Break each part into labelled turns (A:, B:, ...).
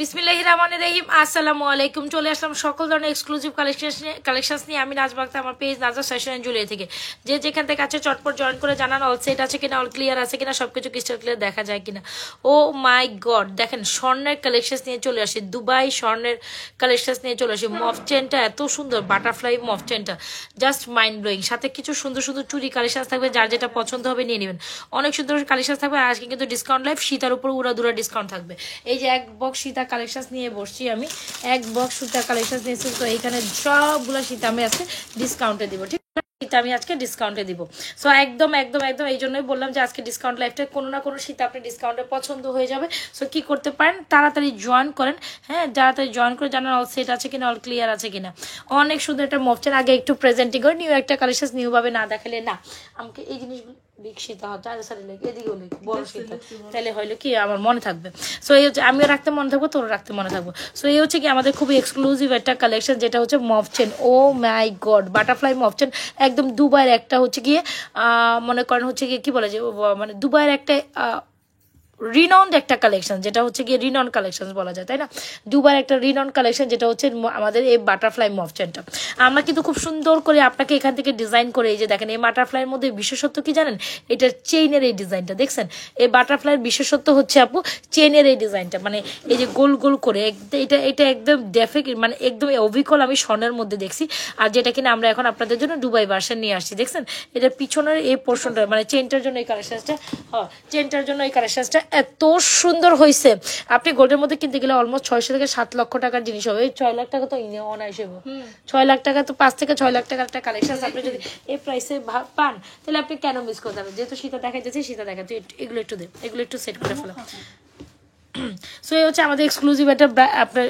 A: বিসমিল্লাহির রহমানির রহিম। আসসালামু আলাইকুম। চলে আসলাম সকল ধরনের এক্সক্লুসিভ কালেকশনস নিয়ে। আমি নাজমা আক্তার, আমার page Nazma fashion and jewellery থেকে। যে যেখান থেকে আছে চটপট জয়েন করে জানান অল সেট আছে কিনা, অল ক্লিয়ার আছে কিনা, সবকিছু ক্রিস্টাল ক্লিয়ার দেখা যায় কিনা। ও মাই গড, দেখেন স্বর্ণের কালেকশনস নিয়ে চলে আসি, দুবাই স্বর্ণের কালেকশনস নিয়ে চলে আসি। মফ চেনটা এত সুন্দর, বাটারফ্লাই মফ চেনটা জাস্ট মাইন্ড ব্লোয়িং। সাথে কিছু সুন্দর সুন্দর চুরি কালেকশনস থাকবে, যার যেটা পছন্দ হবে নিয়ে নেবেন। অনেক সুন্দর কালেকশনস থাকবে। আজকে কিন্তু ডিসকাউন্ট লাইভ, সীতার উপর উড়াদুরা ডিসকাউন্ট থাকবে। এই যে এক বক্স সীতা কালেকশনস নিয়ে বসছি আমি, এক বক্স সীতা কালেকশনস নিয়েছি। তো এইখানে সবগুলো সীতা আমি আজকে ডিসকাউন্টে দিব, ঠিক আছে? আমি আজকে ডিসকাউন্টে দিব। সো একদম একদম একদম এই জন্যই বললাম যে আজকে ডিসকাউন্ট লাইফটা কোনো না কোনো শীত আপনি ডিসকাউন্টে পছন্দ হয়ে যাবে। সো কি করতে পারেন, তাড়াতাড়ি জয়েন করেন। হ্যাঁ, তাড়াতাড়ি জয়েন করে জানান অল সেট আছে কিনা, অল ক্লিয়ার আছে কিনা। অনেক সুন্দর একটা মফচেন। আগে একটু প্রেজেন্টিং করে নিউ একটা কালেকশন নিউভাবে না দেখালে না। আমাকে এই জিনিসগুলো বিগ সীতা হচ্ছে, আর সারি লেগে এদিকেও লেগে বড় সীতা, তাহলে হইলো কি আমার মনে থাকবে। সো এই হচ্ছে, আমিও রাখতে মনে থাকবো, তোর রাখতে মনে থাকবো। সো এই হচ্ছে কি আমাদের খুবই এক্সক্লুসিভ একটা কালেকশন, যেটা হচ্ছে মফচেন। ও মাই গড, বাটারফ্লাই মফচেন, একদম দুবাইয়ের একটা হচ্ছে গিয়ে মনে করেন হচ্ছে গিয়ে কি বলে যে মানে দুবাইয়ের একটা রিনাউন্ড একটা কালেকশন, যেটা হচ্ছে গিয়ে রিনাউন্ড কালেকশন বলা যায়, তাই না? দুবার একটা রিনাউন্ড কালেকশন, যেটা হচ্ছে আমাদের এই বাটারফ্লাই মফচেনটা। আমরা কিন্তু খুব সুন্দর করে আপনাকে এখান থেকে ডিজাইন করে, এই যে দেখেন এই বাটারফ্লাইয়ের মধ্যে বিশেষত্ব কি জানেন? এটার চেইনের এই ডিজাইনটা দেখছেন? এই বাটারফ্লাইয়ের বিশেষত্ব হচ্ছে আপু চেইনের এই ডিজাইনটা, মানে এই যে গোল গোল করে এটা এটা একদম মানে একদম অবিকল আমি স্বর্ণের মধ্যে দেখছি। আর যেটা কিনা আমরা এখন আপনাদের জন্য দুবাই ভার্সন নিয়ে আসছি, দেখছেন? এটার পিছনের এই পোর্শনটা মানে চেইনটার জন্য এই কালেকশনটা, চেইনটার জন্য এই কালেকশনটা এত সুন্দর হয়েছে। আপনি গোল্ডের মধ্যে কিনতে গেলে অলমোস্ট 600 থেকে 7 লক্ষ টাকার জিনিস হবে। 6 লাখ টাকা তো অনায়াসে 6 লাখ টাকা, তো 5 থেকে 6 লাখ টাকার একটা কালেকশন আপনি যদি এই প্রাইসে পান, তাহলে আপনি কেন মিস করতে হবে? যেহেতু সীতা দেখাইতেছি, সীতা দেখাতে এগুলো একটু দে, এগুলো একটু সেট করে ফেলো। সো এই হচ্ছে আমাদের এক্সক্লুসিভ একটা আপনার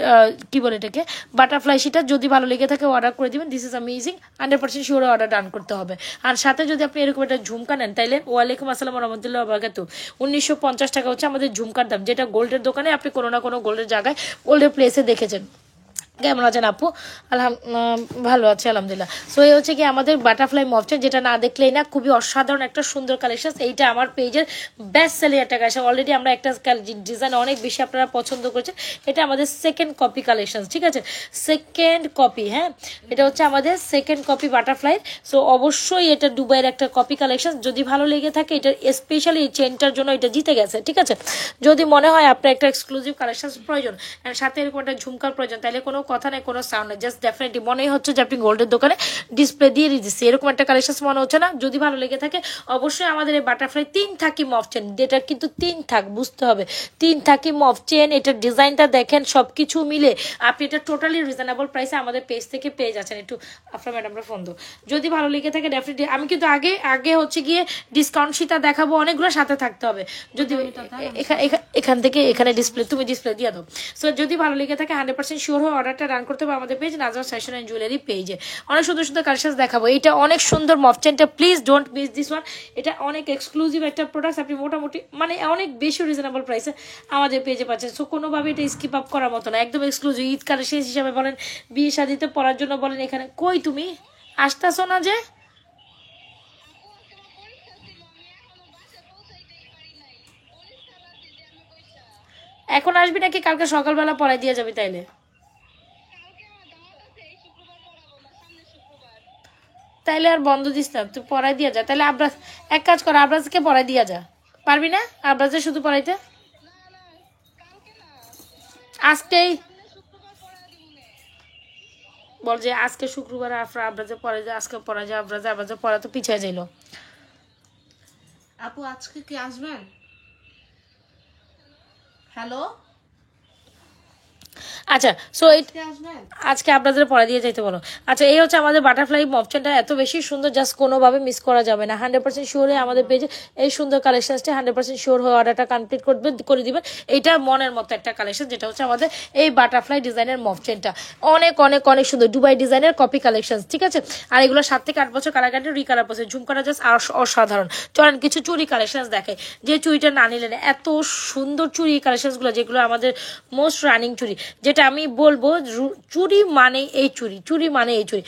A: কি বলে এটাকে বাটারফ্লাই শিটা। যদি ভালো লেগে থাকে অর্ডার করে দিবেন। This is amazing, 100% sure order ডান করতে হবে। আর সাথে যদি আপনি এরকম একটা ঝুমকা নেন, তাইলে ওয়ালাইকুম আসসালাম রহমতুল্লাহ বারাকাতু, 1950 টাকা হচ্ছে আমাদের ঝুমকার দাম, যেটা গোল্ডের দোকানে আপনি কোনো না কোনো গোল্ডের জায়গায় গোল্ডের প্লেসে দেখেছেন। কেমন আছেন আপু? ভালো আছে আলহামদুলিল্লাহ। সো এই হচ্ছে কি আমাদের বাটারফ্লাই মফচেন, যেটা না দেখলেই না, খুবই অসাধারণ একটা সুন্দর কালেকশন। এইটা আমার পেজের বেস্ট সেলিং একটা কালেকশন। অলরেডি আমরা একটা ডিজাইন অনেক বেশি আপনারা পছন্দ করেছেন। এটা আমাদের সেকেন্ড কপি কালেকশন, ঠিক আছে? সেকেন্ড কপি, হ্যাঁ, এটা হচ্ছে আমাদের সেকেন্ড কপি বাটারফ্লাই। সো অবশ্যই এটা দুবাইয়ের একটা কপি কালেকশন। যদি ভালো লেগে থাকে, এটা স্পেশালি এই চেনটার জন্য এটা জিতে গেছে, ঠিক আছে? যদি মনে হয় আপনার একটা এক্সক্লুসিভ কালেকশন প্রয়োজন, সাথে এরকম একটা ঝুমকার প্রয়োজন, তাহলে কোনো কথা নেই, কোনো সাউন্ড নেই, জাস্ট ডেফিনেটলি মনেই হচ্ছে যে আপনি গোল্ডের দোকানে ডিসপ্লে দিয়ে দিচ্ছি, এরকম একটা কালেকশন মনে হচ্ছে না? যদি ভালো লেগে থাকে অবশ্যই আমাদের এই বাটারফ্লাই 3 থাকি মফ চেন, যেটা কিন্তু 3 থাক, বুঝতে হবে 3 থাকি মফ চেন। এটার ডিজাইনটা দেখেন, সবকিছু মিলে আপনি এটা টোটালি রিজনেবল প্রাইসে আমাদের পেজ থেকে পেয়ে যাচ্ছেন। একটু আপনার ম্যাডামরা ফোন দো। যদি ভালো লেগে থাকে ডেফিনেটলি, আমি কিন্তু আগে আগে হচ্ছে গিয়ে ডিসকাউন্ট শিটা দেখাবো, অনেকগুলো সাথে থাকতে হবে। যদি এখান থেকে এখানে ডিসপ্লে, তুমি ডিসপ্লে দিয়ে দাও। সো যদি ভালো লেগে থাকে 100% শিওর হয়ে অর্ডারটা রান করতে হবে আমাদের page Nazma fashion and jewellery পেজে। অনেক সুন্দর সুন্দর কালেকশন দেখাবো। এটা অনেক সুন্দর মফচেনটা, please don't miss this one. এটা অনেক এক্সক্লুসিভ একটা প্রোডাক্ট, আপনি মোটামুটি মানে অনেক বেশি রিজনেবল প্রাইসে আমাদের পেজে পাচ্ছেন। সো কোনোভাবে এটা স্কিপ আপ করার মতো না, একদম এক্সক্লুসিভ। ঈদ কালেকশন হিসাবে বলেন, বিয়ে শাদিতে পরার জন্য বলেন। এখানে কই তুমি আসতেছো না যে? এখন আসবি নাকি কালকে সকালবেলা পরাই দিয়ে যাবি? তাইলে তাইলে আর বন্ধ দিস না, তুই পড়াই দিয়া যা। তাহলে আবরাজ এক কাজ কর, আবরাজকে পড়াই দিয়া যা। পারবি না আবরাজে শুধু পড়াইতে? আজকেই বল যে আজকে শুক্রবার আবরাজে পড়াই যা, আজকে পড়াই যা আবরাজে, আবরাজে পড়া তো পিছিয়ে যাইলো।
B: আপু আজকে কি আসবেন? হ্যালো,
A: আচ্ছা, সো
B: আসবেন?
A: আজকে আপনাদের পড়া দিয়ে যাইতে বলো। আচ্ছা, এই হচ্ছে আমাদের বাটারফ্লাই মপচেনটা, এত বেশি সুন্দর, জাস্ট কোনোভাবে মিস করা যাবে না। 100% শিওর হয়ে আমাদের পেজে এই সুন্দর কালেকশনসটা 100% শিওর হয়ে অর্ডারটা কমপ্লিট করে দিবেন। এইটা মনের মতো একটা কালেকশন, যেটা হচ্ছে আমাদের এই বাটারফ্লাই ডিজাইনের মপচেনটা। অনেক অনেক অনেক সুন্দর দুবাই ডিজাইনের কপি কালেকশন, ঠিক আছে? আর এগুলো 7 থেকে 8 বছর কালার গ্যারান্টি, রিকালার প্রসেস, ঝুমকাটা জাস্ট অসাধারণ। চলেন কিছু চুরি কালেকশন দেখে, যে চুরিটা না নিলেন। এত সুন্দর চুরি কালেকশনসগুলো, যেগুলো আমাদের মোস্ট রানিং চুরি, যেটা আমি বলবো চুরি মানে এই চুরি মানে এই চুরি।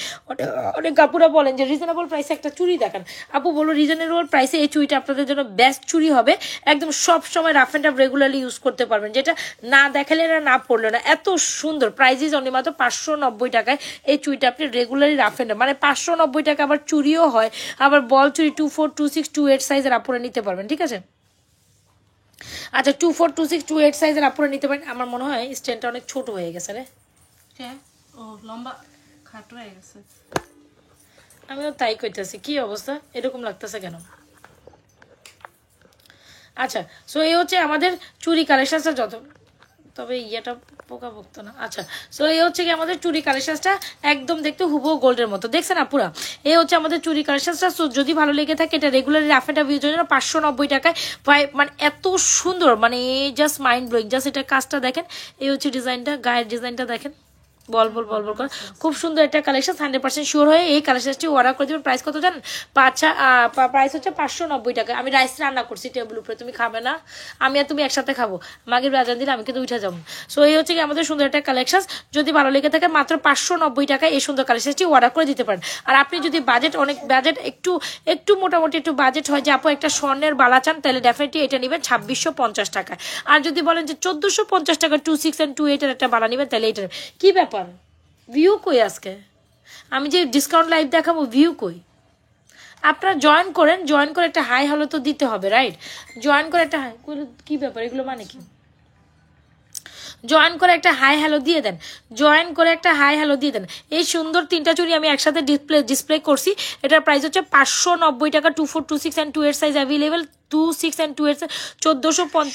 A: অনেক আপুরা বলেন যে রিজনেবল প্রাইসে একটা চুরি দেখান। আপু বলো রিজনেবল প্রাইসে এই চুরিটা আপনাদের জন্য বেস্ট চুরি হবে, একদম সব সময় rough and tough regularly use করতে পারবেন, যেটা না দেখালে না পড়লে না। এত সুন্দর, প্রাইস ইজ অনলি মাত্র 590 টাকায় এই চুরিটা আপনি রেগুলারলি রাফ অ্যান্ড টাফ, মানে 590 টাকা, আবার চুরিও হয়, আবার বল চুরি 24, 26, 28 সাইজের আপুরা নিতে পারবেন, ঠিক আছে। আচ্ছা 24, 26, 28 সাইজের আপুরা নিতে পারেন। আমার মনে হয় স্ট্যান্ডটা অনেক ছোট হয়ে গেছে রে।
B: ও লম্বা খাটো হয়ে গেছে।
A: আমিও তাই কইতেছি, কি অবস্থা এরকম লাগতেছে কেন? আচ্ছা সো এই হচ্ছে আমাদের চুরি কালেকশনটা, যত তবে ইয়েটা পোকা ভুক্ত না। আচ্ছা সো এই হচ্ছে কি আমাদের চুরি কালেকশনটা, একদম দেখতে হুবহু গোল্ডের মতো, দেখছেন আপুরা? এই হচ্ছে আমাদের চুরি কালেকশনটা। সো যদি ভালো লেগে থাকে এটা রেগুলারলি রাফ অ্যান্ড টাফ ইউজের জন্য 590 টাকায় মানে এত সুন্দর, মানে জাস্ট মাইন্ড ব্লোয়িং। জাস্ট এটা কাজটা দেখেন, এই হচ্ছে ডিজাইনটা, গায়ের ডিজাইনটা দেখেন, বল করে খুব সুন্দর একটা কালেকশন। 100% শিওর হয়ে এই কালেকশনটি অর্ডার করে দেবেন। প্রাইস কত জানেন? প্রাইস হচ্ছে 590 টাকা। আমি রাইস রান্না করছি টেবিল উপরে, তুমি খাবে না, আমি আর তুমি একসাথে খাবো, মাগের বাজান দিলে আমি কিন্তু উঠে যাবো। সো এই হচ্ছে কি আমাদের সুন্দর একটা কালেকশন। যদি ভালো লেগে থাকে মাত্র 590 টাকায় এই সুন্দর কালেকশনটি অর্ডার করে দিতে পারেন। আর আপনি যদি বাজেট একটু মোটামুটি একটু বাজেট হয় যে আপু একটা স্বর্ণের বালা চান, তাহলে ডেফিনেটলি এটা নেবেন 2650 টাকায়। আর যদি বলেন যে 1450 টাকা 26 and 28 এর একটা বালা নেবেন, তাহলে এটা কি ব্যাপার? ভিউ কই আজকে? আমি যে ডিসকাউন্ট লাইভ দেখাবো, ভিউ কই? আপনারা জয়েন করে একটা হাই হলো তো দিতে হবে, রাইট? জয়েন করে একটা হাই, কি ব্যাপার এগুলো মানে কি? জয়েন করে একটা হাই হ্যালো দিয়ে দেন, এই সুন্দর তিনটা চুড়ি আমি একসাথে ডিসপ্লে করছি। এটার প্রাইস হচ্ছে 590 টাকা। 24, 26 and 28 সাইজ অ্যাভেলেবেল। 26 and 28 1450।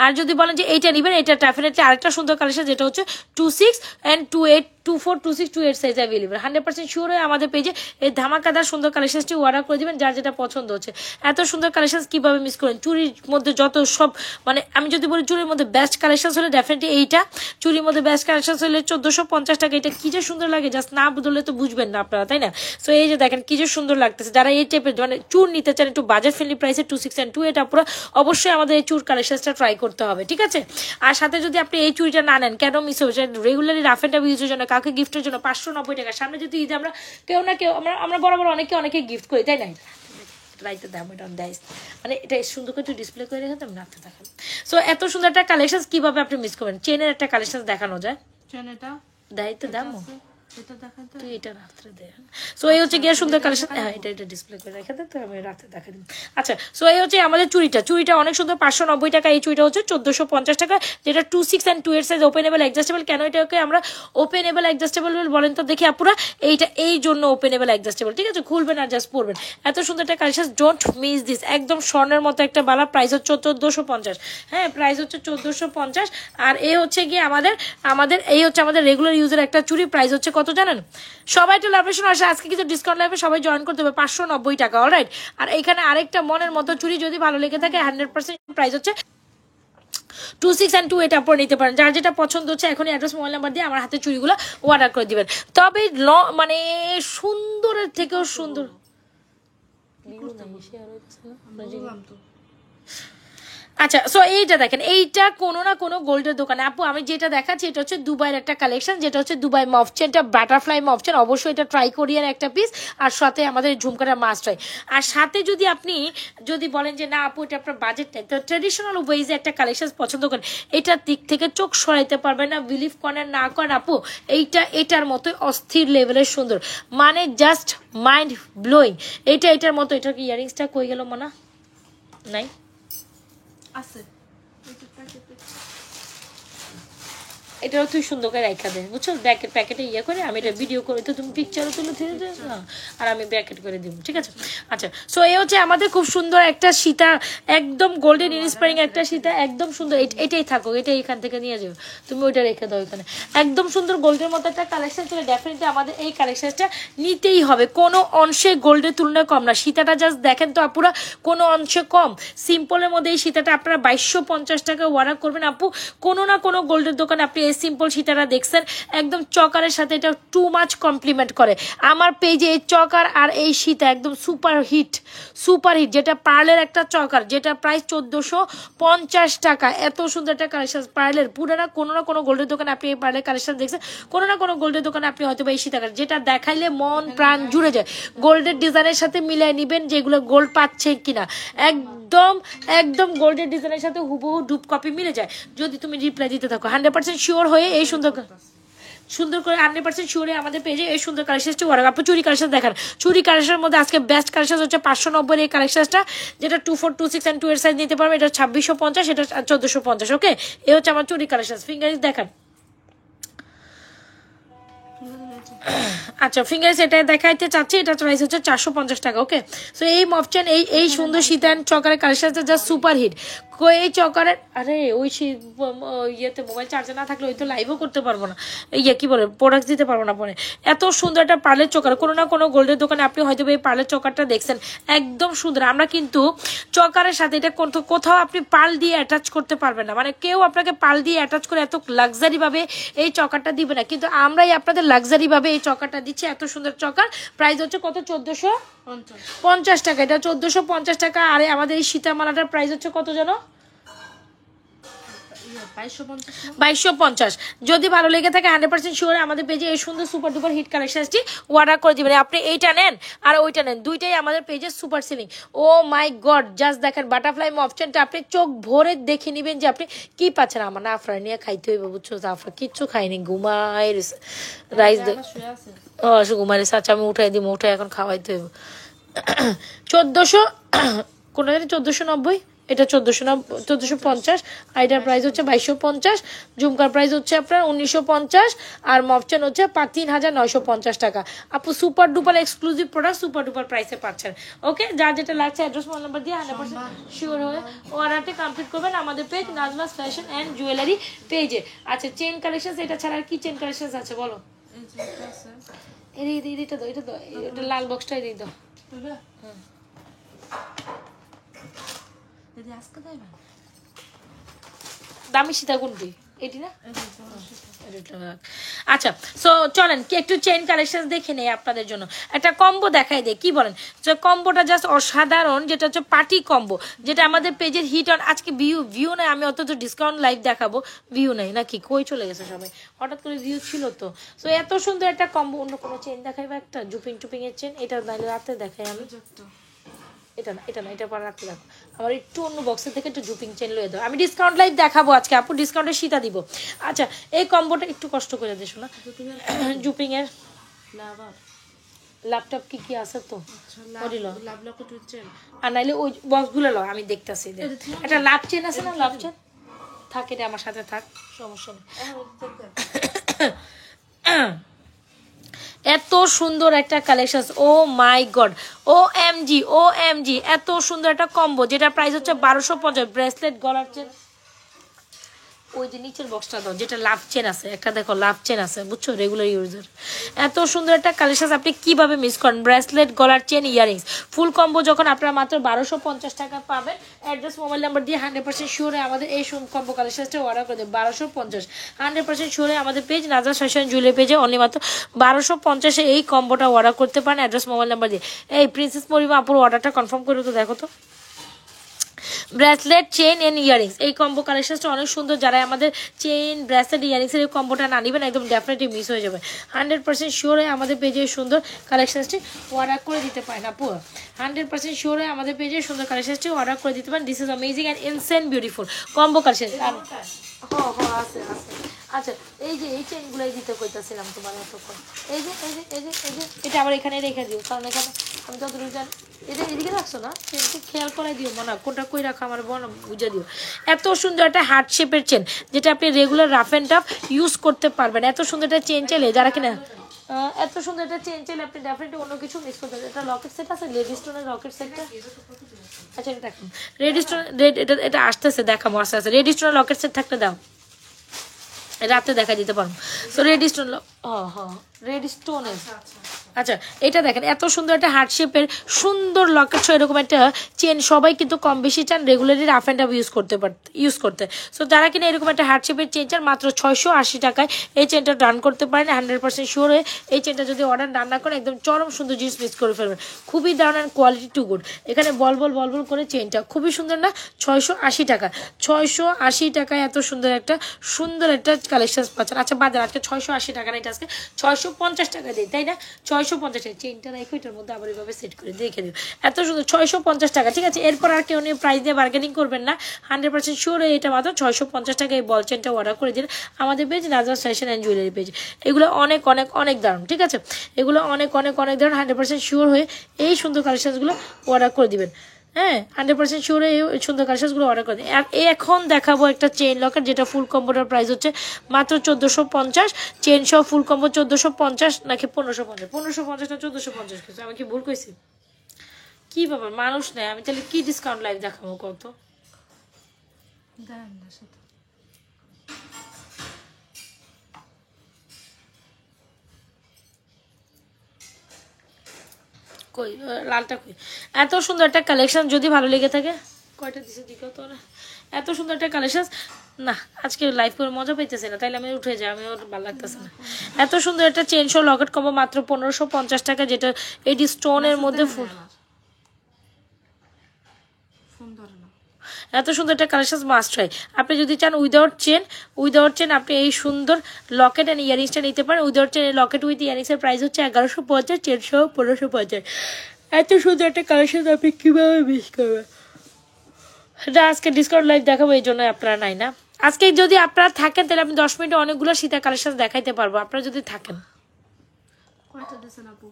A: আর যদি বলেন যে এইটা নিবেন, এটা ডেফিনেটলি আরেকটা সুন্দর কালেকশন, যেটা হচ্ছে 26 and 28, 24, 26, 28 সাইজ অ্যাভেলেবেল। 100% শিওর হয়ে আমাদের পেজে এই ধামাকাদার সুন্দর কালেকশনটি অর্ডার করে দিবেন, যার যেটা পছন্দ হচ্ছে। এত সুন্দর কালেকশন কিভাবে মিস করেন? চুরির মধ্যে যত সব, মানে আমি যদি বলি চুরির মধ্যে বেস্ট কালেকশন হলে ডেফিনেটলি এইটা। চুরির মধ্যে বেস্ট কালেকশন হলে 1450 টাকা। এটা কি যে সুন্দর লাগে, জাস্ট না বুঝলে তো বুঝবেন না আপনারা, তাই না? সো এই যে দেখেন কি যে সুন্দর লাগতেছে। যারা এই টাইপের মানে চুর নিতে চান একটু বাজেট ফ্রেন্ডলি প্রাইসে 26 and 28 পুরো, অবশ্যই আমাদের এই চুর কালেকশনটা ট্রাই করতে হবে, ঠিক আছে? আর সাথে যদি আপনি এই চুড়িটা না নেন, কেন মিস হবে? রেগুলারলি রাফ অ্যান্ড টাফ ইউজের জন্য, কাউকে গিফটের জন্য 590 টাকা। সামনে যদি ঈদে আমরা কেউ না কেউ আমরা বরাবর অনেকে গিফট করি, তাই না? রাইতে দাম এটা দেয়, মানে এটা সুন্দর করে ডিসপ্লে করে রেখে আমি রাখতে দেখান। সো এত সুন্দর একটা কালেকশন কিভাবে আপনি মিস করবেন? চেনের একটা কালেকশন দেখানো যায়,
B: চেন এটা
A: দায়িত্ব দাম
B: এটা দেখাতে,
A: তুই এটা রাত্রে দে। সো এই হচ্ছে গিয়ে সুন্দর কালেকশন। হ্যাঁ এটা ডিসপ্লে করে রেখে দে, তো আমি রাতে দেখা দিন। আচ্ছা সো এই হচ্ছে আমাদের চুড়িটা অনেক সুন্দর, 590 টাকা। এই চুড়িটা হচ্ছে 1450 টাকা, যেটা 26 and 28 সাইজ ওপেনেবল অ্যাডজাস্টেবল। কেন এটাকে আমরা ওপেনেবল অ্যাডজাস্টেবল বলেন তো দেখি আপুরা? এইটা এই জন্য ওপেনেবল অ্যাডজাস্টেবল, ঠিক আছে? খুলবেন আর জাস্ট পরবেন। এত সুন্দর একটা কালেকশন, ডোন্ট মিস দিস। একদম স্বর্ণের মতো একটা বালা, প্রাইস হচ্ছে 1450। হ্যাঁ প্রাইস হচ্ছে 1450। আর এই হচ্ছে গিয়ে আমাদের এই হচ্ছে আমাদের রেগুলার ইউজের একটা চুড়ি, প্রাইস হচ্ছে কত জানেন? সবাই তো লাভেশন আসে, আজকে কিন্তু ডিসকাউন্ট লাইভে সবাই জয়েন করতে হবে, 590 টাকা, অলরাইট? আর এখানে আরেকটা মনের মতো চুড়ি যদি ভালো লেগে থাকে 100% প্রাইস হচ্ছে 26 and 28 আপনারা নিতে পারেন। যার যেটা পছন্দ হচ্ছে এখনই অ্যাড্রেস মোবাইল নাম্বার দিয়ে আমার হাতে চুড়িগুলো অর্ডার করে দিবেন। তবে মানে সুন্দরের থেকেও সুন্দর। আচ্ছা সো এইটা দেখেন, এইটা কোনো না কোনো গোল্ডের দোকানে। আপু আমি যেটা দেখাচ্ছি এটা হচ্ছে দুবাইয়ের একটা কালেকশন, যেটা হচ্ছে দুবাই মফ চেনটা, বাটারফ্লাই মফ চেন। অবশ্যই এটা ট্রাই করিয়েন একটা পিস, আর সাথে আমাদের ঝুমকাটা মাস্ট হয়। আর সাথে যদি আপনি বলেন যে না আপু এটা আপনার বাজেট নেই, তো ট্রেডিশনাল ওয়েজে একটা কালেকশন পছন্দ করেন, এটার দিক থেকে চোখ সরাইতে পারবেন না, বিলিভ করেন না করেন আপু, এটার মতোই অস্থির লেভেলের সুন্দর, মানে জাস্ট মাইন্ড ব্লোয়িং। এটার মতো। এটার কি ইয়ারিংসটা কই গেল মনে নাই?
B: আছে
A: এটাও তুই সুন্দর করে রেখা দে, বুঝছো? প্যাকেটে ইয়ে করে আমি এটা ভিডিও করে, তো তুমি পিকচারও তুলে ধীরে না, আর আমি প্যাকেট করে দিব, ঠিক আছে? আচ্ছা সো এই হচ্ছে আমাদের খুব সুন্দর একটা সীতা, একদম গোল্ডেন ইন্সপায়ারিং একটা সীতা, একদম সুন্দর। এটাই থাকুক, এটাই এখান থেকে নিয়ে যাও, তুমি ওইটা রেখে দাও এখানে। একদম সুন্দর গোল্ডের মতো একটা কালেকশন ছিল, ডেফিনেটলি আমাদের এই কালেকশনটা নিতেই হবে। কোনো অংশে গোল্ডের তুলনায় কম না। সীতাটা জাস্ট দেখেন তো আপুরা, কোনো অংশে কম। সিম্পলের মধ্যে এই সীতাটা আপনারা 2250 টাকা অর্ডার করবেন আপু, কোনো না কোনো গোল্ডের দোকানে আপনি এই সিম্পল সীতারা দেখছেন একদম চকারের সাথে এটা টু মাচ কমপ্লিমেন্ট করে। আমার পেজে এই চকার আর এই সীতা একদম সুপার হিট যেটা পার্লের একটা চকার, যেটা প্রাইস 1450 টাকা। এত সুন্দর একটা কালেকশন পার্লের, পুরো না কোনো গোল্ডের দোকানে আপনি এই পার্লের কালেকশন দেখছেন, কোনো না কোনো গোল্ডের দোকানে আপনি হয়তো এই সীতাকার, যেটা দেখাইলে মন প্রাণ জুড়ে যায়। গোল্ডের ডিজাইনের সাথে মিলাই নিবেন যেগুলো গোল্ড পাচ্ছে কিনা, একদম গোল্ডের ডিজাইনের সাথে হুবহু ডুপ কপি মিলে যায় যদি তুমি রিপ্লাই দিতে থাকো। 100% শিওর হয়ে এই সুন্দর করে 100% শিওরে আমাদের পেজে এই সুন্দর কালেকশনটা ওয়ার্ক। আপনি চুরি কালেকশন দেখান, চুরি কালেকশনের মধ্যে আজকে বেস্ট কালেকশন হচ্ছে 590 এই কালেকশনটা, যেটা 24, 26 and 2 এর সাইজ নিতে পারবে। এটা 2650, এটা 1450। ওকে, এই হচ্ছে আমার চুরি কালেকশন। ফিঙ্গারিং দেখান। আচ্ছা, ফিঙ্গার্স এটা দেখাইতে চাচ্ছি, এটা প্রাইস হচ্ছে 450 টাকা। ওকে, সো এই মফচেন এই সুন্দর শীতান চকারের কালেকশনটা জাস্ট সুপার হিট। এই চকারের আরে ওই ইয়েতে মোবাইল চার্জার না থাকলে ওই তো লাইভও করতে পারবো না, কি বলে প্রোডাক্ট দিতে পারবো না পরে। এত সুন্দর একটা পার্লের চকার, কোনো না কোনো গোল্ডের দোকানে আপনি হয়তো এই পার্লের চকারটা দেখছেন, একদম সুন্দর। আমরা কিন্তু চকারের সাথে এটা কোথাও আপনি পার্ল দিয়ে অ্যাটাচ করতে পারবেন না, মানে কেউ আপনাকে পার্ল দিয়ে অ্যাটাচ করে এত লাক্সারি ভাবে এই চকারটা দিবে না, কিন্তু আমরাই আপনাদের লাক্সারি ভাবে এই চকারটা দিচ্ছি। এত সুন্দর চকার, প্রাইস হচ্ছে কত? 1450 টাকা। এটা 1450 টাকা। আরে আমাদের এই সীতামালাটার প্রাইস হচ্ছে কত জানো? 2250। যদি ভালো লেগে থাকে 100% শিওর আমাদের পেজে এই সুন্দর সুপার ডুপার হিট কালেকশনটি অর্ডার করে দিবেন। আপনি এইটা নেন আর ওইটা নেন, দুইটাই আমাদের পেজে সুপার সেলিং। ও মাই গড, জাস্ট দেখেন বাটারফ্লাই অপশনটা, আপনি চোখ ভরে দেখে নিবেন যে আপনি কি পাচ্ছেন। আমার না আফরা নিয়ে খাইতে হইবে, বুঝছো? আফরা কিচ্ছু খাইনি, ঘুমাই রাইস ঘুমাই রেছে। আচ্ছা, আমি উঠাই দিব, উঠাই এখন খাওয়াইতে হইব। 1400 কোন 1490, এটা 1450, আর এটার প্রাইস হচ্ছে 2250। ঝুমকার প্রাইস হচ্ছে আপনার 1950, আর মফচেন হচ্ছে 3950 টাকা। আপু super duper exclusive product super duper প্রাইসে পাচ্ছেন। ওকে, যার যেটা লাগছে অ্যাড্রেস মোবাইল নাম্বার দিয়ে 100% শিওর হয়ে অর্ডারটি কমপ্লিট করবেন আমাদের page Nazma's fashion and jewellery পেজে। আচ্ছা, চেন কালেকশন, এটা ছাড়া আর কি চেন কালেকশন আছে বলো? এটা লাল বক্সটা দিয়ে দাও। দামি সীতা কোনটি? এটি না? আচ্ছা, সো চলেন কি একটু চেইন কালেকশন দেখে নেই আপনাদের জন্য। একটা কম্বো দেখাই দেয়, কি বলেন? কম্বোটা জাস্ট অসাধারণ, যেটা হচ্ছে পার্টি কম্বো, যেটা আমাদের পেজের হিট অন। আজকে ভিউ নাই, আমি অত ডিসকাউন্ট লাইভ দেখাবো, ভিউ নাই নাকি? কই চলে গেছে সবাই? হঠাৎ করে ভিউ ছিল তো। সো এত সুন্দর একটা কম্বো। অন্য কোনো চেন দেখাইবা একটা জুপিং টুপিং এর চেন? এটা নাইলে রাতে দেখাই আমি। এটা পরে রাখতে রাখো। আমার একটু অন্য বক্সের থেকে একটু জুপিং চেন লয়ে দাও, আমি ডিসকাউন্ট লাইভ দেখাবো আজকে। আপু ডিসকাউন্টের সীতা দিব। আচ্ছা, এই কম্বোটা একটু কষ্ট করে দিছো না, জুপিং এর ল্যাপটপ কি আছে তো, আর নাইলে ওই বক্সগুলো লো, আমি দেখতেছি। একটা লাভ চেন আছে না, লাভ চেন থাকে, এটা আমার সাথে থাক, সমস্যা নেই। এত সুন্দর একটা কালেকশন, ও মাই গড, OMG, এত সুন্দর একটা কম্বো, যেটা প্রাইস হচ্ছে 1250। ব্রেসলেট, গলার চেন, ওই যে নিচের বক্সটা দাও, যেটা লাভ চেন আছে একটা, দেখো লাভ চেন আছে, বুঝছো? Regular user. এত সুন্দর একটা কালেকশন আপনি কিভাবে মিস করেন? ব্রেসলেট, গলার চেন, ইয়ারিংস, ফুল কম্বো যখন আপনারা মাত্র 1250 টাকা পাবেন। অ্যাড্রেস মোবাইল নাম্বার দিয়ে 100% শিওরে আমাদের এই কম্বো কালেকশনটা অর্ডার করে দেবে। 1250 100% শিওরে আমাদের পেজ নাজমাস ফ্যাশন জুয়েলারি পেজে অনলি মাত্র 1250 এই কম্বোটা অর্ডার করতে পারেন অ্যাড্রেস মোবাইল নাম্বার দিয়ে। এই প্রিন্সেস মরিমা আপুর অর্ডারটা কনফার্ম করে তো দেখো তো। ব্রেসলেট, চেইন এন্ড ইয়ারিংস, এই কম্বো কালেকশনটা অনেক সুন্দর। যারা আমাদের চেইন, ব্রেসলেট, ইয়ারিংসের এই কম্বোটা না নিবেন একদম ডেফিনেটলি মিস হয়ে যাবে। 100% শিওর হয়ে আমাদের পেজে সুন্দর কালেকশনটি অর্ডার করে দিতে পারেন আপু। 100% শিওর হয়ে আমাদের পেজে সুন্দর কালেকশনটি অর্ডার করে দিতে পারেন। This is amazing and insane beautiful combo collection. আছে। আচ্ছা, এই যে এই চেনগুলোই দিতে কইতাছিলাম তোমার এতক্ষণ। এই যে এটা আবার এখানে রেখে দিও, কারণ এখানে আমি যতটুকু জানি এটা এদিকে রাখছো না, চেনটি খেয়াল করে দিও, মনে কোনটা কই রাখা আমার বুঝে দিও। এত সুন্দর একটা হার্ট শেপের চেন, যেটা আপনি regular rough and tough use করতে পারবেন। এত সুন্দর একটা চেন চাইলে যারা কিনা এত সুন্দর একটা চেন চাইলে আপনি ডেফিনেটলি অন্য কিছু মিস করতে পারবেন। এটা লকেট সেট আছে, লেডি স্টোনের লকেট সেটটা। আচ্ছা, এটা দেখুন রেড স্টোন, এটা আসতেছে, দেখাবো আস্তে আস্তে। রেড স্টোনের লকেট সেট থাকতে দাও, রাতে দেখা দিতে পারবো। সো রেড স্টোন, ও রেড স্টোনের।
B: আচ্ছা আচ্ছা
A: আচ্ছা এটা দেখেন এত সুন্দর একটা হার্ট শেপের সুন্দর লকেট সহ এরকম একটা চেন সবাই কিন্তু কম বেশি চান regularly rough and tough use করতে। সো যারা কিনা এরকম একটা হার্ট শেপের চেন চান মাত্র 680 টাকায় এই চেনটা রান করতে পারেন। 100% শিওর হয়ে এই চেনটা যদি অর্ডার রান না করেন একদম চরম সুন্দর জিনিস মিস করে ফেলবেন। খুবই দারুণ অ্যান্ড কোয়ালিটি টু গুড। এখানে বল করে চেনটা খুবই সুন্দর না, 680 টাকা। 680 টাকায় এত সুন্দর একটা কালেকশন পাচ্ছেন। আচ্ছা বাজার আজকে 680 টাকা না, এটা আজকে 650 টাকা দিই তাই না? 650 টাকা চেনটা রাখো, এটার মধ্যে আবার এইভাবে সেট করে দেখে দিও। এত সুন্দর 650 টাকা, ঠিক আছে? এরপর আর কেউ নিয়ে প্রাইস দিয়ে বার্গেনিং করবেন না। 100% শিওর এটা মাত্র 650 টাকা এই বল চেনটা অর্ডার করে দিন আমাদের page Nazma fashion and jewellery page. এগুলো অনেক অনেক অনেক দারুণ, ঠিক আছে? এগুলো অনেক অনেক অনেক দারুণ। 100% শিওর হয়ে এই সুন্দর কালেকশনগুলো অর্ডার করে দিবেন। হ্যাঁ 100% শিওর এই সুন্দর কালেকশনগুলো অর্ডার করে দিন। এখন দেখাবো একটা চেইন লকেট যেটা ফুল কম্বোটার প্রাইস হচ্ছে মাত্র 1450। চেইন সহ ফুল কম্বো 1450 নাকি 1550? 1550 না 1450 কিছু, আমি কি ভুল কইছি? কি বাবা মানুষ নেই, আমি তাহলে কি ডিসকাউন্ট লাইভ দেখাবো কত?
B: দেন না সেটা
A: কই লালটা কই? এত সুন্দর একটা কালেকশন যদি ভালো লেগে থাকে, কয়টা দিছে দিকে তো না, এত সুন্দর একটা কালেকশন না আজকে লাইভ করে মজা পাইতেছে না, তাইলে আমি উঠে যাই, আমি ওর ভালো লাগতেছে না। এত সুন্দর একটা চেন শো লকেট কম্বো মাত্র 1550 টাকা, যেটা এটি স্টোনের মধ্যে ফুল।
B: সুন্দর না
A: এত সুন্দর একটা কালেকশন মাস্ট হয়। আপনি যদি চান উইদাউট চেন আপনি এই সুন্দর লকেট অ্যান্ড ইয়ারিংসটা নিতে পারেন। উইদাউট চেন লকেট উইথ ইয়ারিংসের প্রাইস হচ্ছে 1150, চেন সহ 1550। এত সুন্দর একটা কালেকশন আপনি কীভাবে মিস করবেন? এটা আজকে ডিসকাউন্ট লাইভ দেখাবো, এই জন্য আপনারা নাই না। আজকে যদি আপনারা থাকেন তাহলে আমি 10 মিনিটে অনেকগুলো সীতা কালেকশন দেখাইতে পারবো, আপনারা যদি থাকেন।
B: কয়টা দিছেন আপু?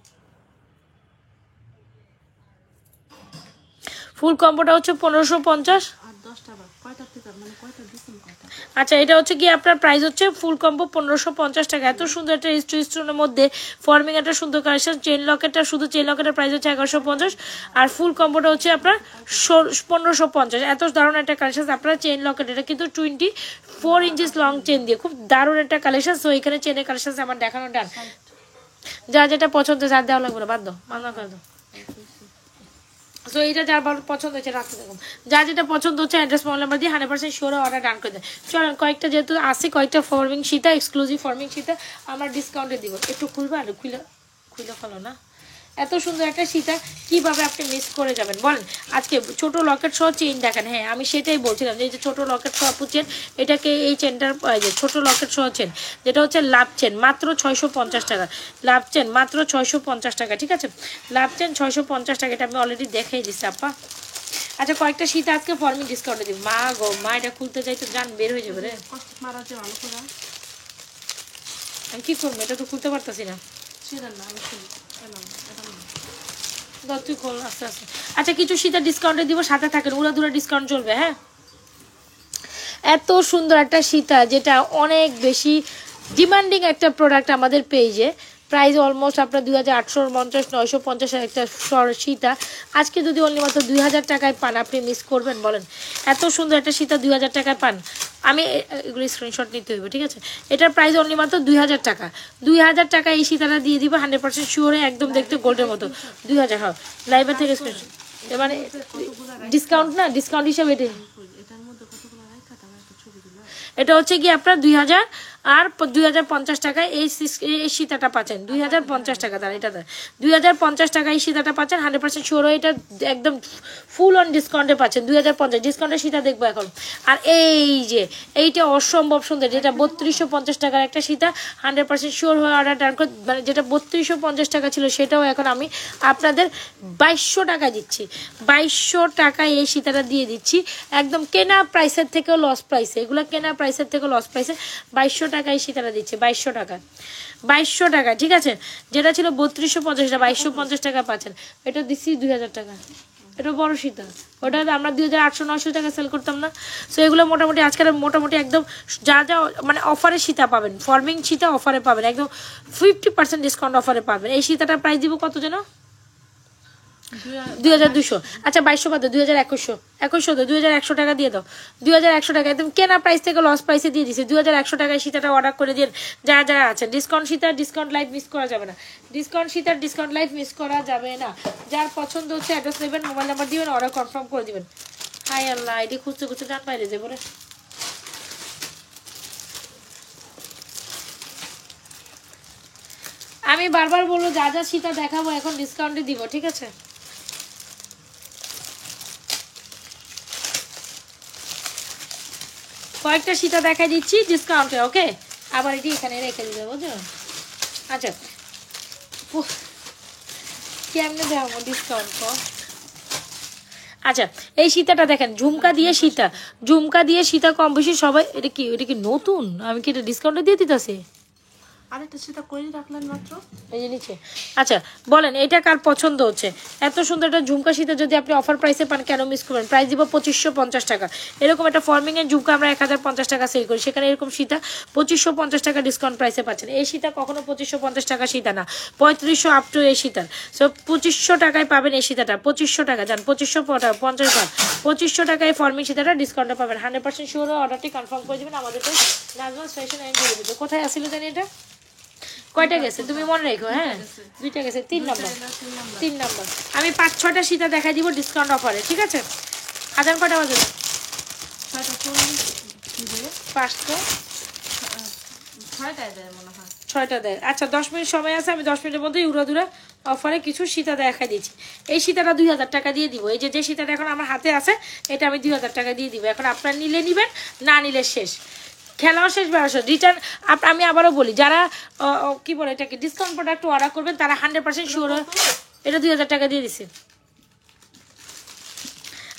A: ফুল কম্বোটা হচ্ছে 1550।
B: আর 10টা বার কয়টা থেকে মানে কয়টা দিছেন কয়টা?
A: আচ্ছা এটা হচ্ছে কি আপনার প্রাইস হচ্ছে ফুল কম্বো 1550 টাকা। এত সুন্দর একটা স্টোনের মধ্যে ফর্মিং একটা সুন্দর কালেকশন। চেন লকেটটা শুধু চেন লকেটের প্রাইস হচ্ছে 1150 আর ফুল কম্বোটা হচ্ছে আপনার 1550। এত দারুণ একটা কালেকশন আপনার চেন লকেট, এটা কিন্তু 24 ইঞ্চিস লং চেন দিয়ে খুব দারুণ একটা কালেকশন। সো এখানে চেনের কালেকশন আমার দেখানো ডান। যা যেটা পছন্দ যা দেওয়া লাগবে না, বাদ দাও, মানা করে দাও। সো এটা যার পছন্দ হচ্ছে রাখতে থাকুন, যার যেটা পছন্দ হচ্ছে অ্যাড্রেস মোবাইল নাম্বার দিয়ে 100% শিওর অর্ডার ডান করে দেয়। চলেন কয়েকটা যেহেতু আসে কয়েকটা forming Sita exclusive forming Sita আমরা ডিসকাউন্টে দিব, একটু খুলবা আর খুলে ফেলো না। এত সুন্দর একটা সীতা কিভাবে আপনি মিস করে যাবেন বলেন? আজকে ছোট লকেট সহ চেইন দেখেন। হ্যাঁ আমি সেটাই বলছিলাম যে এই যে ছোট লকেট সহ আপু চেন, এটাকে এই চেনটার যে ছোট লকেট সহ চেন যেটা হচ্ছে লাভ চেন মাত্র 650 টাকা। লাভ চেন মাত্র 650 টাকা, ঠিক আছে? লাভ চেন 650 টাকা, এটা আমি অলরেডি দেখাই দিচ্ছি আপা। আচ্ছা কয়েকটা শীত আজকে ফর্মিং ডিসকাউন্টে দিই। মা গো মা, এটা খুলতে যাই তো জান বের হয়ে যাবে রে।
B: কষ্ট মারা যে ভালো করে
A: আমি কি করবো, এটা তো খুলতে পারতাছি না।
B: ছিলেন না আমি শুনি এলাম এটা না
A: তুই খোল আস্তে আস্তে। আচ্ছা কিছু শীতের ডিসকাউন্টে দিব, সাথে থাকেন, উড়াধুরা ডিসকাউন্ট চলবে। হ্যাঁ এত সুন্দর একটা সীতা যেটা অনেক বেশি ডিমান্ডিং একটা প্রোডাক্ট আমাদের পেজে, প্রাইস অলমোস্ট আপনার 2850 950 একটা সীতা আজকে যদি অনলি মাত্র 2000 টাকায় পান, আপনি মিস করবেন বলেন? এত সুন্দর একটা সীতা 2000 টাকায় পান। আমি এগুলো স্ক্রিনশট নিতে হইবে, ঠিক আছে? এটার প্রাইস অনলি মাত্র 2000 টাকা। 2000 টাকা এই সীতাটা দিয়ে দিব 100% শিওরে, একদম দেখতে গোল্ডের মতো। 2000 হয় লাইভের থেকে স্ক্রিনশট, মানে ডিসকাউন্ট না, ডিসকাউন্ট হিসাবে এটাই।
B: এটার মধ্যে কতগুলো রাখা তার একটা ছবি দিলা।
A: এটা হচ্ছে কি আপনার 2000 আর 2050 টাকায় এই সীতাটা পাচ্ছেন। 2050 টাকা দাঁড়া, এটা 2050 টাকায় এই সীতাটা পাচ্ছেন 100% শিওর। এটা একদম ফুল অন ডিসকাউন্টে পাচ্ছেন 2050 ডিসকাউন্টের সীতা দেখবো এখন। আর এই যে এইটা অসম্ভব সুন্দর, যেটা 3250 টাকার একটা সীতা 100% শিওর হয়ে অর্ডার ডান করে, মানে যেটা 3250 টাকা ছিল সেটাও এখন আমি আপনাদের 2200 টাকা দিচ্ছি। 2200 টাকায় এই সীতাটা দিয়ে দিচ্ছি একদম কেনা প্রাইসের থেকেও লস প্রাইসে। এগুলো কেনা প্রাইসের থেকেও লস প্রাইসে 2200 টাকায় সীতাটা দিচ্ছে। 2200 টাকা, 2200 টাকা, ঠিক আছে? যেটা ছিল 3250 টাকা 2250 টাকা পাচ্ছেন। এটা দিচ্ছি 2000 টাকা। এটা বড় সীতা, ওটা আমরা 2800-900 টাকা সেল করতাম না। সো এগুলো মোটামুটি আজকাল মোটামুটি একদম যা যা মানে অফারে সীতা পাবেন, ফর্মিং সীতা অফারে পাবেন, একদম 50% ডিসকাউন্ট অফারে পাবেন। এই সীতাটার প্রাইস দিব কত যেন? 2200। আচ্ছা 2200 বাদ দাও, 2100, 2100 দাও, 2100 টাকা দিয়ে দাও, 2100 টাকা একদম কেনা প্রাইস থেকে লস প্রাইসে দিয়ে দিছি। 2100 টাকায় সীতাটা অর্ডার করে দিন যা যা আছে। Discount Sita, discount live miss করা যাবে না, discount Sita, discount live miss করা যাবে না। যার পছন্দ হচ্ছে অ্যাড্রেস নেবেন, মোবাইল নাম্বার দিবেন, অর্ডার কনফার্ম করে দিবেন। হাই আল্লাহ, আইডি খুঁজতে খুঁজতে জান বাইরে যাবো রে। আমি বারবার বলবো যা যা সীতা দেখাবো এখন ডিসকাউন্টে দিব, ঠিক আছে? কয়েকটা সীতা দেখাই দিচ্ছি ডিসকাউন্টে, ওকে? আবার এটি এখানে রেখে দিতে, বুঝছো? আচ্ছা কেমনে দেখাবো ডিসকাউন্ট? আচ্ছা এই সীতাটা দেখেন, ঝুমকা দিয়ে সীতা, ঝুমকা দিয়ে সীতা কম বেশি সবাই। এটা কি নতুন? আমি কি এটা ডিসকাউন্টে দিয়ে দিতেছি?
B: আরেকটা সেটা করে রাখলেন মাত্র,
A: এই যে নিচে। আচ্ছা বলেন এটা কার পছন্দ হচ্ছে? এত সুন্দর একটা ঝুমকা সীতা যদি আপনি অফার প্রাইসে পান কেন মিস করবেন? প্রাইস দিব 2550 টাকা। এরকম একটা ফর্মিং এর ঝুমকা আমরা 1050 টাকা সেল করি, সেখানে এরকম সীতা 2550 টাকা ডিসকাউন্ট প্রাইসে পাচ্ছেন। এই সীতা কখনো 2550 টাকা সীতা না, 3500 আপ টু এই সীতার। সো 2500 টাকায় পাবেন এই সীতাটা, 2500 টাকা যান, 2550 টাকা, 2500 টাকায় ফর্মিং সীতাটা ডিসকাউন্টে পাবেন। 100% শিওর অর্ডারটি কনফার্ম করে দেবেন আমাদের নাজমাস ফ্যাশন এন্ড জুয়েলারি। কোথায় আসছিল জানি এটা? কয়টা গেছে তুমি মনে রেখো, হ্যাঁ? 2টা গেছে, 3 নাম্বার, 3 নাম্বার। আমি 5-6টা সীতা দেখাই দিব ডিসকাউন্ট অফারে, ঠিক আছে? আজান কয়টা বাজে? 6টা দেয়। আচ্ছা 10 মিনিট সময় আছে, আমি 10 মিনিটের মধ্যে উড়াদুরা অফারে কিছু সীতা দেখাই দিচ্ছি। এই সীতাটা 2000 টাকা দিয়ে দিব। এই যে সীতাটা এখন আমার হাতে আছে এটা আমি 2000 টাকা দিয়ে দিব। এখন আপনার নিলে নিবেন, না নিলে শেষ, খেলাও শেষ, ব্যবসা রিটার্ন। আমি আবারও বলি, যারা কি বলে এটাকে ডিসকাউন্ট প্রোডাক্ট অর্ডার করবেন তারা 100% শিওর। এটা 2000 টাকা দিয়ে দিছি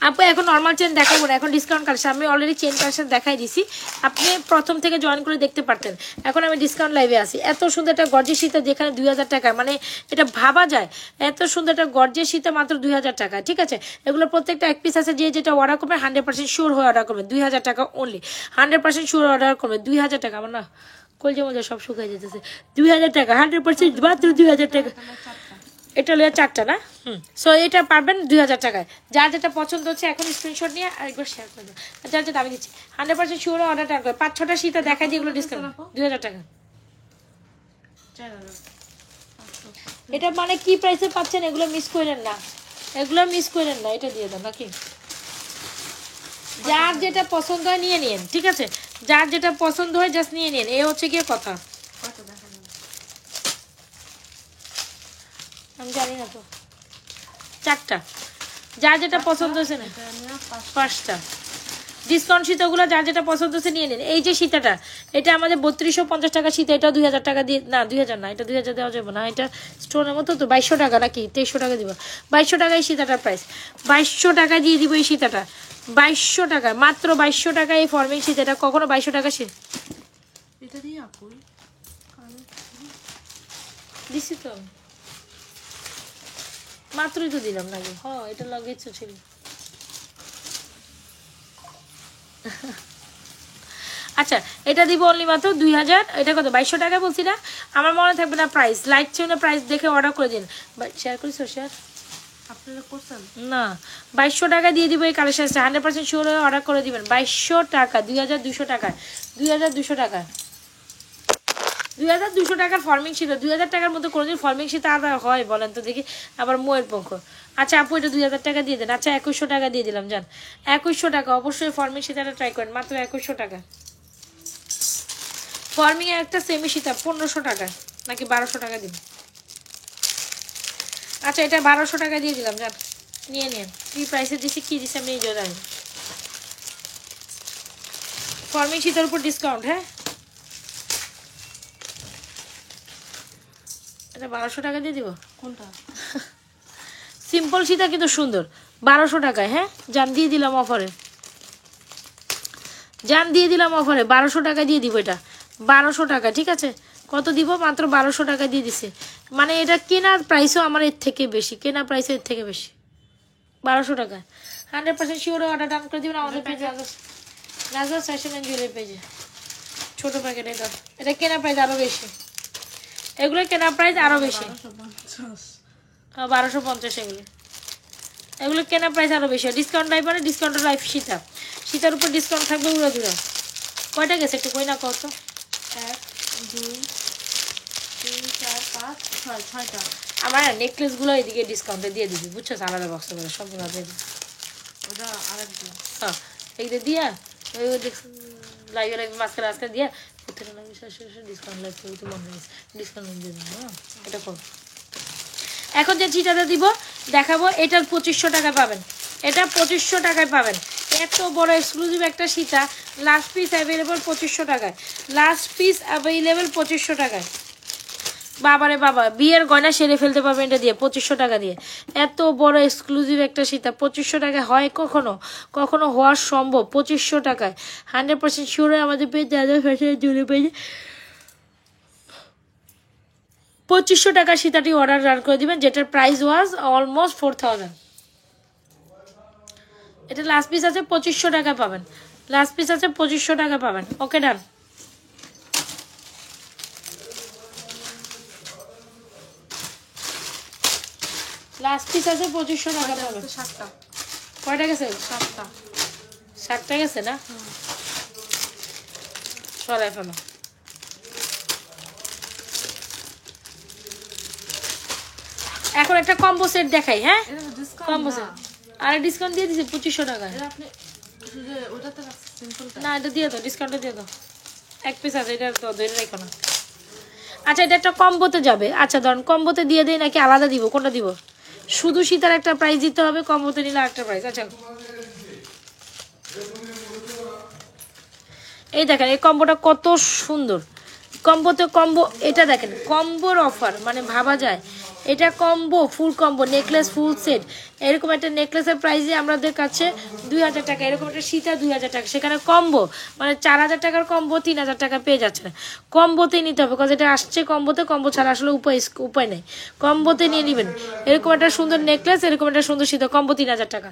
A: আপু। এখন নর্মাল চেন দেখাবো না, এখন ডিসকাউন্ট কালেকশন। আমি অলরেডি চেন কালেকশন দেখাই দিছি, আপনি প্রথম থেকে জয়েন করে দেখতে পারতেন। এখন আমি ডিসকাউন্ট লাইভে আসি। এত সুন্দর একটা গর্জের সীতা যেখানে 2000 টাকা, মানে এটা ভাবা যায়। এত সুন্দর একটা গর্জের সীতা মাত্র 2000 টাকা, ঠিক আছে? এগুলো প্রত্যেকটা এক পিস আছে, যে যেটা অর্ডার করবেন 100% শিওর হয়ে অর্ডার করবেন। 2000 টাকা অনলি, 100% শিওর অর্ডার করবেন। 2000 টাকা, আমার না কলজে মজা সব শুকাই যেতেছে। 2000 টাকা 100% মাত্র 2000 টাকা। এটা লইয়া 4টা না? সো এটা পারবেন 2000 টাকায়। যার যেটা পছন্দ হচ্ছে এখন স্ক্রিনশট নিয়ে আরেকবার শেয়ার করে দেন। যার যেটা আমি দিচ্ছি 100% শিওর অর্ডারটা করে 5-6টা সীতা দেখাই দিয়ে এগুলো ডিসকাউন্ট 2000 টাকা। এটা মানে কি প্রাইসে পাচ্ছেন? এগুলো মিস করেন না, এগুলো মিস করেন না, এটা দিয়ে দেন নাকি? যার যেটা পছন্দ হয় নিয়ে নিন, ঠিক আছে? যার যেটা পছন্দ হয় জাস্ট নিয়ে নিন, এই হচ্ছে কি কথা। আমি জানি না তো, 4টা। যার যেটা পছন্দ হয়েছে না, 5টা ডিসকাউন্ট সীতাগুলো যার যেটা পছন্দ হচ্ছে নিয়ে নিন। এই যে সীতাটা, এটা আমাদের 3250 টাকা সীতা, এটা 2000 টাকা দিয়ে, না 2000 না, এটা 2000 দেওয়া যাবে না, এটা স্টোনের মতো তো। 2200 টাকা নাকি 2300 টাকা দিব? 2200 টাকা এই সীতাটার প্রাইস, 2200 টাকা দিয়ে দিব এই সীতাটা। 2200 টাকা, মাত্র 2200 টাকা এই ফর্মিং সীতাটা। কখনো 2200 টাকা
B: এটা দিয়ে আপু
A: দিছি তো, মাত্রই তো দিলাম নাকি? হ্যাঁ এটা লাগে ইচ্ছা ছিল। আচ্ছা এটা দিব অনলি মাত্র 2000। এটা কত? 2200 টাকা বলছি না? আমার মনে থাকবে না প্রাইস, লাইক ছিল না, প্রাইস দেখে অর্ডার করে দিন। শেয়ার করিস শেয়ার
B: আপনারা করছেন
A: না? 2200 টাকা দিয়ে দিব এই কালেকশনটা, 100% শিওর হয়ে অর্ডার করে দিবেন। 2200 টাকা, 2200 টাকায়, 2200 টাকায়, 2200 টাকার ফর্মিং ছিল। 2000 টাকার মধ্যে কোনোদিন ফর্মিং শীত আর হয় বলেন তো দেখি? আবার মোয়ের পক্ষ। আচ্ছা আপু এটা 2000 টাকা দিয়ে দেন। আচ্ছা 2100 টাকা দিয়ে দিলাম, যান 2100 টাকা। অবশ্যই ফর্মিং সীতাটা ট্রাই করেন, মাত্র 2100 টাকা। ফর্মিং এর একটা সেমি সীতা 1500 টাকা নাকি 1200 টাকা দিন। আচ্ছা এটা 1200 টাকা দিয়ে দিলাম, যান নিয়ে নিন। কি প্রাইসে দিছি, কি দিছি আমি নিজেও জানি। ফর্মিং সীতার উপর ডিসকাউন্ট, হ্যাঁ এটা 1200 টাকা দিয়ে দিব।
B: কোনটা?
A: সিম্পল সীতা কিন্তু সুন্দর, 1200 টাকায়। হ্যাঁ জান দিয়ে দিলাম অফারে, জান দিয়ে দিলাম অফারে 1200 টাকা দিয়ে দিব। এটা 1200 টাকা, ঠিক আছে? কত দিব? মাত্র 1200 টাকা দিয়ে দিছে। মানে এটা কেনার প্রাইসও আমার এর থেকে বেশি, কেনার প্রাইসও এর থেকে বেশি। 1200 টাকা 100% শিওর অর্ডার ডান করে দিবেন আমাদের পেজে, নাজমাস ফ্যাশন এন্ড জুয়েলারি পেজে। ছোট প্যাকেট এটা, এটা কেনা প্রাইস আরো বেশি, এগুলো কেনা প্রাইস আরো বেশি। 1250 এগুলো এগুলো কেনা প্রাইস আরো বেশি। ডিসকাউন্ট লাইভ মানে ডিসকাউন্টের লাইভ সীতা, সীতার উপর ডিসকাউন্ট থাকবে উড়া দুরা। কয়টা গেছে একটু কই না কত?
B: 1 2 3 4 5 6 6টা।
A: আমার নেকলেসগুলো এদিকে ডিসকাউন্টে দিয়ে দিবি, বুঝছো? আলাদা বক্স করে সবগুলো দিয়ে দিবি।
B: ওটা আরেকটা।
A: হ্যাঁ এইটা দিয়া ওই লাইভে লাইভে মাঝখানে আজকে দিয়া প্রত্যেকটা লাইভে ডিসকাউন্ট লাইভ করে তো মনে হয়েছে ডিসকাউন্ট দিয়ে দিবি। হ্যাঁ এটা কর। এখন যে চিটাটা দিব দেখাবো, এটার 2500 টাকা পাবেন, এটা 2500 টাকায় পাবেন। এত বড় এক্সক্লুসিভ একটা সীতা, লাস্ট পিস অ্যাভেলেবল 2500 টাকায়, লাস্ট পিস অ্যাভেলেবল 2500 টাকায়। বাবারে বাবা, বিয়ের গয়না সেরে ফেলতে পারবেন এটা দিয়ে 2500 টাকা দিয়ে। এত বড় এক্সক্লুসিভ একটা সীতা 2500 টাকায় হয় কখনো? কখনো হওয়া সম্ভব 2500 টাকায়? 100% শিওর আমাদের পেয়ে যাদের ফ্যাশনের জুড়ে পেয়ে 2500 টাকা সীতাটি অর্ডার রান করে দিবেন, যেটার প্রাইস ওয়াজ অলমোস্ট 4000। এটা লাস্ট পিস আছে 2500 টাকা পাবেন, লাস্ট পিস আছে 2500 টাকা পাবেন। ওকে ডান। লাস্ট পিস আছে 2500 টাকা পাবেন।
B: 7টা।
A: কয়টা গেছে?
B: 7টা।
A: 7টা গেছে না? সরাই ফেলো। এখন একটা কম্বো সেট দেখাই। হ্যাঁ
B: এটা ডিসকাউন্ট
A: কম্বো সেট, আরে ডিসকাউন্ট দিয়ে দিছি 2500 টাকা।
B: এটা আপনি শুধু ওটাতে সিম্পলটা।
A: না এটা দিয়ে দাও, ডিসকাউন্টে দিয়ে দাও। এক পিস আছে, এটা তো ধরে রাখো না। আচ্ছা এটা একটা কম্বোতে যাবে। আচ্ছা ধরুন কম্বোতে দিয়ে দেই নাকি আলাদা দিব, কোনটা দিব? শুধু সীতার একটা প্রাইস দিতে হবে, কম্বোতে নিলে একটা প্রাইস। আচ্ছা এই দেখেন এই কম্বোটা কত সুন্দর, কম্বোতে কম্বো। এটা দেখেন কম্বোর অফার, মানে ভাবা যায় এটা কম্বো, ফুল কম্বো, নেকলেস ফুল সেট। এরকম একটা নেকলেসের প্রাইসে আমাদের কাছে 2000 টাকা, এরকম একটা সীতা 2000 টাকা। সেখানে কম্বো মানে 4000 টাকার কম্বো 3000 টাকা পেয়ে যাচ্ছে। কম্বোতেই নিতে হবে, কারণ এটা আসছে কম্বোতে, কম্বো ছাড়া আসলে উপায় নেই। কম্বোতে নিয়ে নেবেন এরকম একটা সুন্দর নেকলেস, এরকম একটা সুন্দর সীতা, কম্বো 3000 টাকা,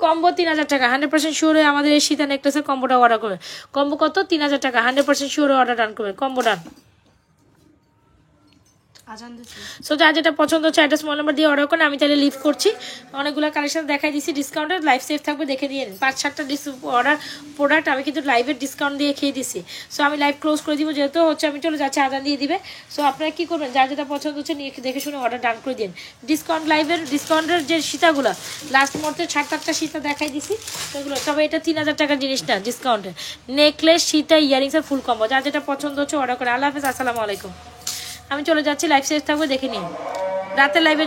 A: কম্বো 3000 টাকা। 100% শিওরে আমাদের এই সীতা নেকলেসের কম্বোটা অর্ডার করবেন। কম্বো কত? 3000 টাকা। 100% শিওরে অর্ডার ডান করবেন, কম্বো ডান।
B: আজান দিছি।
A: সো যার যেটা পছন্দ হচ্ছে অ্যাড্রেস মোবাইল নাম্বার দিয়ে অর্ডার করেন। আমি তাহলে লিভ করছি, অনেকগুলো কালেকশন দেখাই দিচ্ছি ডিসকাউন্টের। লাইভ সেফ থাকবে, দেখে দিয়ে নিন। 5-7টা অর্ডার প্রোডাক্ট আমি কিন্তু লাইভের ডিসকাউন্ট দিয়ে খেয়ে দিচ্ছি। সো আমি লাইভ ক্লোজ করে দিব, যেহেতু হচ্ছে আমি চলে যাচ্ছি, আজান দিয়ে দিবে। সো আপনারা কী করবেন, যার যেটা পছন্দ হচ্ছে নিয়ে দেখে শুনে অর্ডার ডান করে দিন। ডিসকাউন্ট লাইভের ডিসকাউন্টের যে সীতাগুলো লাস্ট মুহূর্তে 7-8টা সীতা দেখাই দিছি সেগুলো, তবে এটা 3000 টাকার জিনিস না ডিসকাউন্টে। নেকলেস, সীতা, ইয়ারিংসের ফুল কম্বো, যার যেটা পছন্দ হচ্ছে অর্ডার করে। আল্লাহ হাফেজ, আসসালামু আলাইকুম। আমি চলে যাচ্ছি, লাইভ শেষ থাকবে, দেখে নিন। রাতের লাইভে